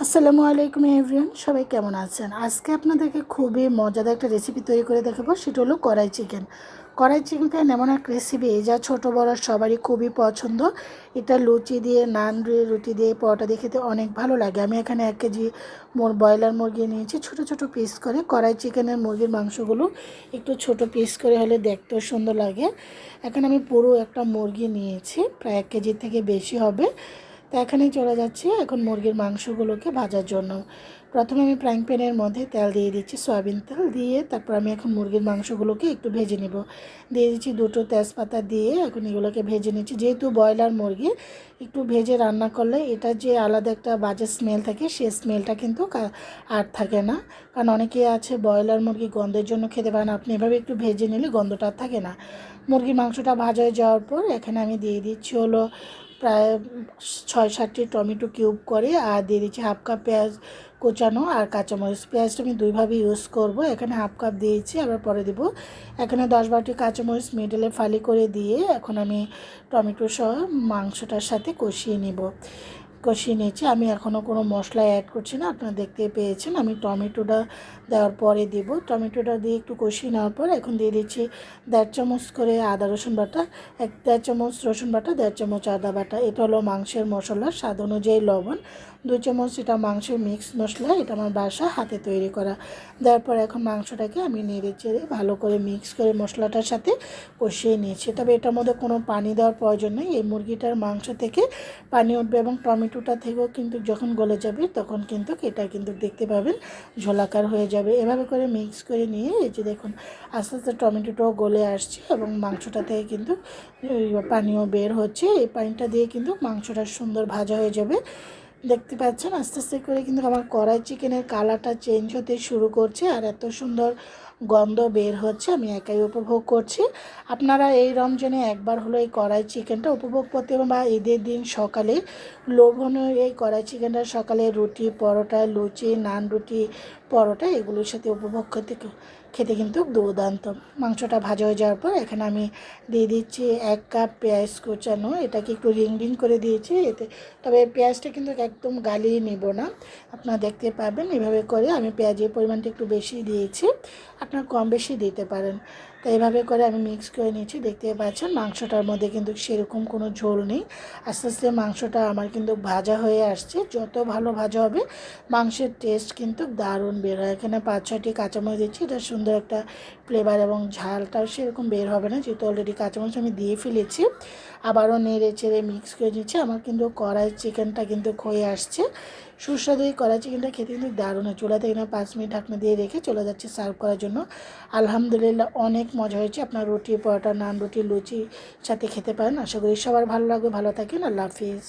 আসসালামু আলাইকুম এভরিওয়ান, সবাই কেমন আছেন? আজকে আপনাদেরকে খুবই মজাদার একটা রেসিপি তৈরি করে দেখাবো। সেটা হলো কড়াই চিকেন। কড়াই চিকেনটা এমন এক রেসিপি যা ছোটো বড় সবারই খুবই পছন্দ। এটা লুচি দিয়ে, নান দিয়ে, রুটি দিয়ে, পরোটা দিয়ে খেতে অনেক ভালো লাগে। আমি এখানে 1 কেজি ব্রয়লার মুরগি নিয়েছি, ছোট ছোট পিস করে। কড়াই চিকেনের মুরগির মাংসগুলো একটু ছোট পিস করে হলে দেখতেও সুন্দর লাগে। এখানে আমি পুরো একটা মুরগি নিয়েছি, প্রায় 1 কেজির থেকে বেশি হবে। তো এখানেই চলে যাচ্ছি এখন মুরগির মাংসগুলোকে ভাজার জন্য। প্রথমে আমি ফ্রাইং প্যানের মধ্যে তেল দিয়ে দিচ্ছি, সয়াবিন তেল দিয়ে। তারপর আমি এখন মুরগির মাংসগুলোকে একটু ভেজে নেব। দিয়ে দিচ্ছি 2টো তেজপাতা দিয়ে এখন এগুলোকে ভেজে নিচ্ছি। যেহেতু ব্রয়লার মুরগি, একটু ভেজে রান্না করলে এটা যে আলাদা একটা বাজে স্মেল থাকে, সেই স্মেলটা কিন্তু আর থাকে না। কারণ অনেকে আছে ব্রয়লার মুরগি গন্ধের জন্য খেতে পারে না, আপনি এভাবে একটু ভেজে নিলে গন্ধটা আর থাকে না। মুরগির মাংসটা ভাজা হয়ে যাওয়ার পর এখানে আমি দিয়ে দিচ্ছি হলো প্রায় 6-7টি টমেটো কিউব করে, আর দিয়ে দিচ্ছি হাফ কাপ পেঁয়াজ কুচানো আর কাঁচামরিচ। পেঁয়াজটা আমি দুইভাবে ইউজ করব। এখানে হাফ কাপ দিয়েছি, আবার পরে দেবো। এখানে 10-12টি কাঁচামরিচ মিডলে ফালি করে দিয়ে এখন আমি টমেটো সহ মাংসটার সাথে কষিয়ে নিয়েছি। আমি এখনও কোনো মশলা অ্যাড করছি না, আপনারা দেখতে পেয়েছেন। আমি টমেটোটা দেওয়ার পরে দিব। টমেটোটা দিয়ে একটু কষিয়ে নেওয়ার পর এখন দিয়ে দিচ্ছি 1.5 চামচ করে আদা রসুন বাটা, 1.5 চামচ রসুন বাটা, 1.5 চামচ আদা বাটা। এটা হলো মাংসের মশলা, স্বাদ অনুযায়ী লবণ। 2 চামচ এটা মাংসের মিক্স মশলা, এটা আমার বাসা হাতে তৈরি করা। দেওয়ার পর এখন মাংসটাকে আমি নেড়ে চেড়ে ভালো করে মিক্স করে মশলাটার সাথে কষিয়ে নিয়েছি। তবে এটার মধ্যে কোনো পানি দেওয়ার প্রয়োজন নেই। এই মুরগিটার মাংস থেকে পানি উঠবে এবং টমেটোটা থেকেও কিন্তু যখন গলে যাবে তখন কিন্তু এটা কিন্তু দেখতে পাবেন ঝোলাকার হয়ে যাবে। এভাবে করে মিক্স করে নিয়ে এই যে দেখুন আস্তে আস্তে টমেটোটাও গলে আসছে এবং মাংসটা থেকে কিন্তু পানিও বের হচ্ছে। এই পানিটা দিয়ে কিন্তু মাংসটা সুন্দর ভাজা হয়ে যাবে। দেখতে পাচ্ছেন আস্তে আস্তে করে কিন্তু আমার কড়াই চিকেনের কালারটা চেঞ্জ হতে শুরু করছে আর এত সুন্দর গন্ধ বের হচ্ছে, আমি একাই উপভোগ করছি। আপনারা এই রমজানে একবার হলো এই কড়াই চিকেনটা উপভোগ করতে বা ঈদের দিন সকালে লোভনীয় এই কড়াই চিকেনটা সকালে রুটি, পরোটা, লুচি, নান, রুটি, পরোটা এগুলোর সাথে উপভোগ খেতে কিন্তু দুর্দান্ত। মাংসটা ভাজা হয়ে যাওয়ার পর এখানে আমি দিয়ে দিচ্ছি 1 কাপ পেঁয়াজ কুচানো, এটাকে একটু রিং রিং করে দিয়েছি এতে। তবে পেঁয়াজটা কিন্তু একদম গালিয়ে নেব না, আপনারা দেখতে পাবেন। এভাবে করে আমি পেঁয়াজের পরিমাণটা একটু বেশি দিয়েছি, আপনারা কম বেশি দিতে পারেন। তো এইভাবে করে আমি মিক্স করে নিয়েছি। দেখতে পাচ্ছেন মাংসটার মধ্যে কিন্তু সেরকম কোনো ঝোল নেই। আস্তে আস্তে মাংসটা আমার কিন্তু ভাজা হয়ে আসছে। যত ভালো ভাজা হবে মাংসের টেস্ট কিন্তু দারুণ বের হয়। এখানে 5-6টি কাঁচামরিচ দিচ্ছি, এটা সুন্দর একটা ফ্লেভার এবং ঝালটাও সেরকম বের হবে না, যেহেতু অলরেডি কাঁচামরিচ আমি দিয়ে ফেলেছি। আবারও নেড়ে চেড়ে মিক্স করে নিচ্ছি। আমার কিন্তু কড়াই চিকেনটা কিন্তু হয়ে আসছে। সুস্বাদু এই কড়াই চিকেনটা খেতে কিন্তু দারুণ হয়। চুলাতে এখানে 5 মিনিট ঢাকনা দিয়ে রেখে চলে যাচ্ছে সার্ভ করার জন্য। আলহামদুলিল্লাহ অনেক মজা হয়েছে। আপনার রুটি, পরোটা, নান, রুটি, লুচির সাথে খেতে পারেন। আশা করি সবার ভালো লাগবে। ভালো থাকেন। আল্লাহ হাফিজ।